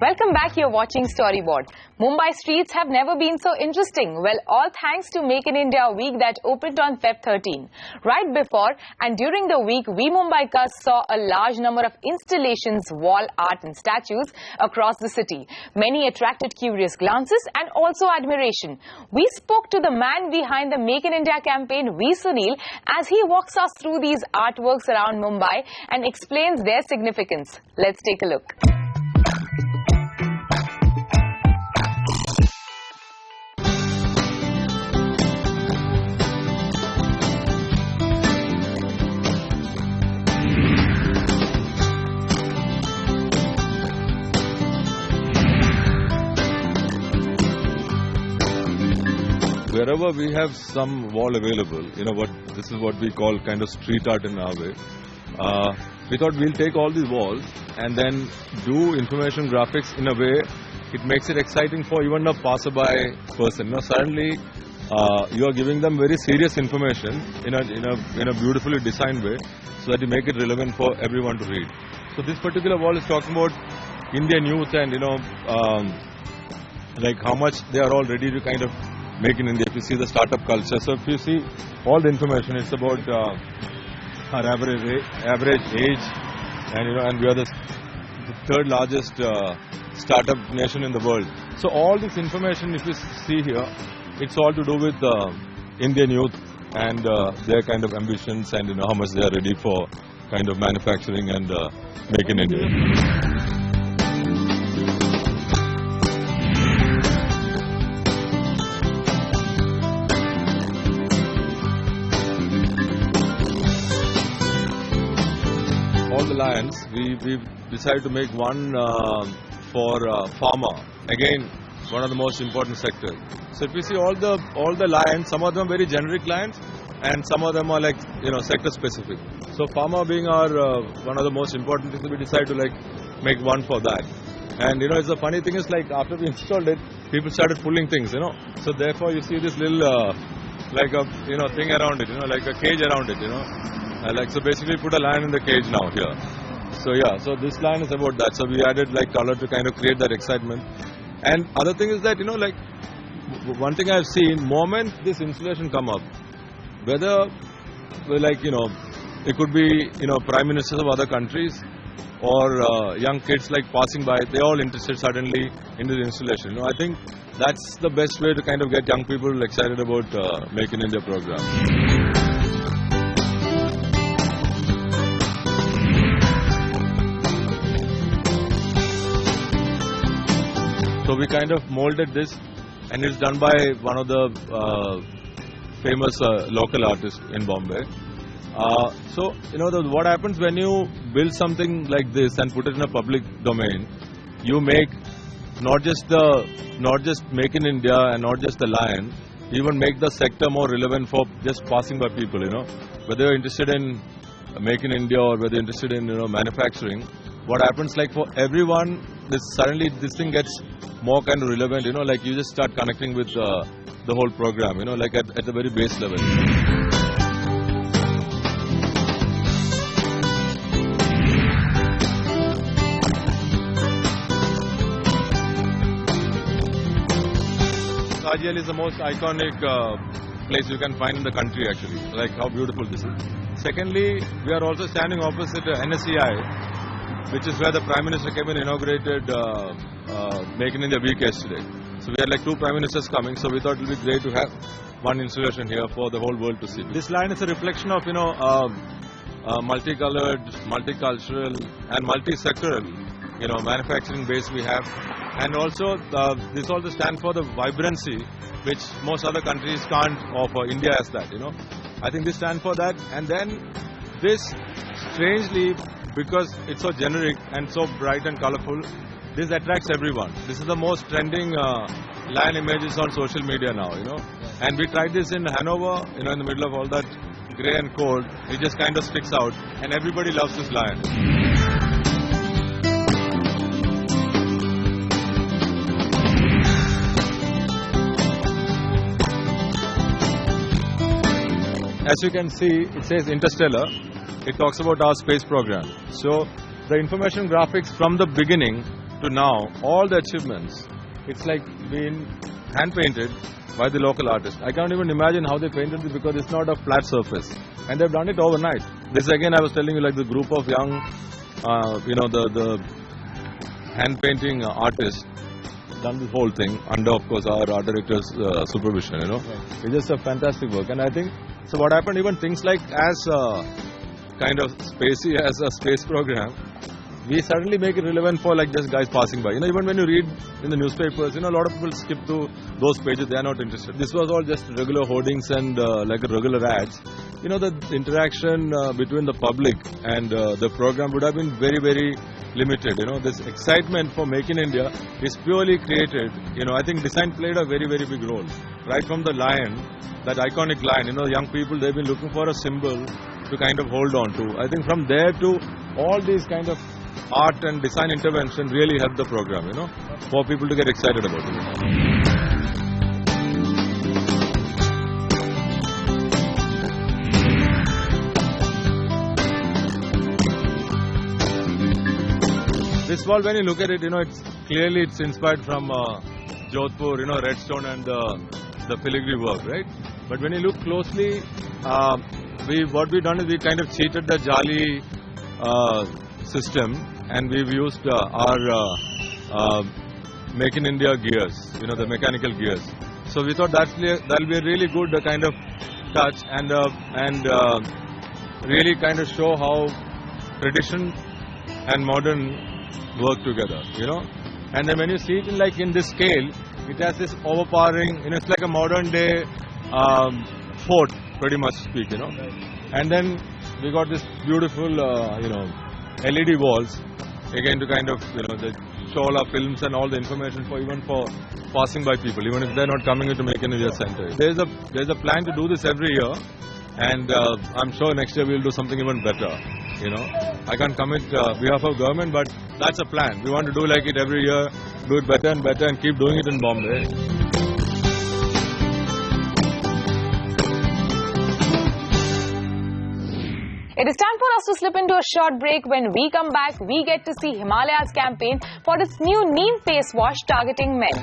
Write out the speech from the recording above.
Welcome back, you're watching Storyboard. Mumbai streets have never been so interesting. Well, all thanks to Make in India week that opened on Feb 13. Right before and during the week, we Mumbaikas saw a large number of installations, wall art and statues across the city. Many attracted curious glances and also admiration. We spoke to the man behind the Make in India campaign, Sunil, as he walks us through these artworks around Mumbai and explains their significance. Let's take a look. Wherever we have some wall available, this is what we call kind of street art in our way. We thought we'll take all these walls and then do information graphics in a way it makes it exciting for even a passerby person. Suddenly you are giving them very serious information in a beautifully designed way, so that you make it relevant for everyone to read. So this particular wall is talking about Indian youth and like how much they are all ready to kind of make in India. If you see the startup culture, so if you see all the information, it's about our average age, and we are the third largest startup nation in the world. So all this information, if you see here, it's all to do with Indian youth and their kind of ambitions and how much they are ready for kind of manufacturing and make in India. All the lions, we decided to make one for pharma. Again, one of the most important sectors. So if you see all the lions, some of them are very generic lions, and some of them are like sector specific. So pharma being our one of the most important things, we decided to make one for that. And it's the funny thing is after we installed it, people started pulling things. So therefore you see this little thing around it, like a cage around it. So basically put a lion in the cage now here. So yeah, so this line is about that. So we added color to kind of create that excitement. And other thing is that one thing I've seen, moment this installation come up, whether it could be prime ministers of other countries or young kids passing by, they all interested suddenly in the installation. I think that's the best way to kind of get young people excited about Make in India program. So we kind of molded this, and it's done by one of the famous local artists in Bombay. So what happens when you build something like this and put it in a public domain, you make not just Make in India and not just the lion, even make the sector more relevant for just passing by people. Whether you're interested in Make in India or whether you're interested in manufacturing, what happens for everyone, suddenly this thing gets more kind of relevant, you just start connecting with the whole program, at the very base level. Tajihal is the most iconic place you can find in the country actually, how beautiful this is. Secondly, we are also standing opposite NSEI, which is where the Prime Minister came and inaugurated Make in India week yesterday. So we had two Prime Ministers coming, so we thought it would be great to have one installation here for the whole world to see. This line is a reflection of multicolored, multicultural and multi-sectoral manufacturing base we have. And also this also stands for the vibrancy which most other countries can't offer. India has that, I think this stands for that. And then this, strangely, because it's so generic and so bright and colorful, this attracts everyone. This is the most trending lion images on social media now, And we tried this in Hanover, in the middle of all that grey and cold. It just kind of sticks out, and everybody loves this lion. As you can see, it says Interstellar. It talks about our space program. So the information graphics from the beginning to now, all the achievements, it's like being hand-painted by the local artist. I can't even imagine how they painted it because it's not a flat surface. And they've done it overnight. This again, I was telling you, like the group of young, the hand-painting artists done this whole thing under, of course, our art director's supervision, It's just a fantastic work. And I think, so what happened, even things like as kind of spacey as a space program, we suddenly make it relevant for like just guys passing by. Even when you read in the newspapers, a lot of people skip to those pages, they are not interested. This was all just regular hoardings and like a regular ads. The interaction between the public and the program would have been very, very limited. This excitement for Make in India is purely created. I think design played a very, very big role. Right from the lion, that iconic lion, young people, they've been looking for a symbol to kind of hold on to. I think from there to all these kind of art and design intervention really helped the program, for people to get excited about it. This wall, when you look at it, it's inspired from Jodhpur, Redstone and the filigree work, right? But when you look closely, what we've done is we kind of cheated the jali system, and we've used our Make in India gears, the mechanical gears. So we thought that'll be a really good kind of touch and really kind of show how tradition and modern work together, And then when you see it in this scale, it has this overpowering, it's like a modern day fort, pretty much speak, And then we got this beautiful, LED walls, again to kind of, show all our films and all the information for passing by people, even if they're not coming into Make in India Center. There's a plan to do this every year, and I'm sure next year we'll do something even better, I can't commit behalf of government, but that's a plan. We want to do like it every year, do it better and better, and keep doing it in Bombay. It is time for us to slip into a short break. When we come back, we get to see Himalayas campaign for its new neem face wash targeting men.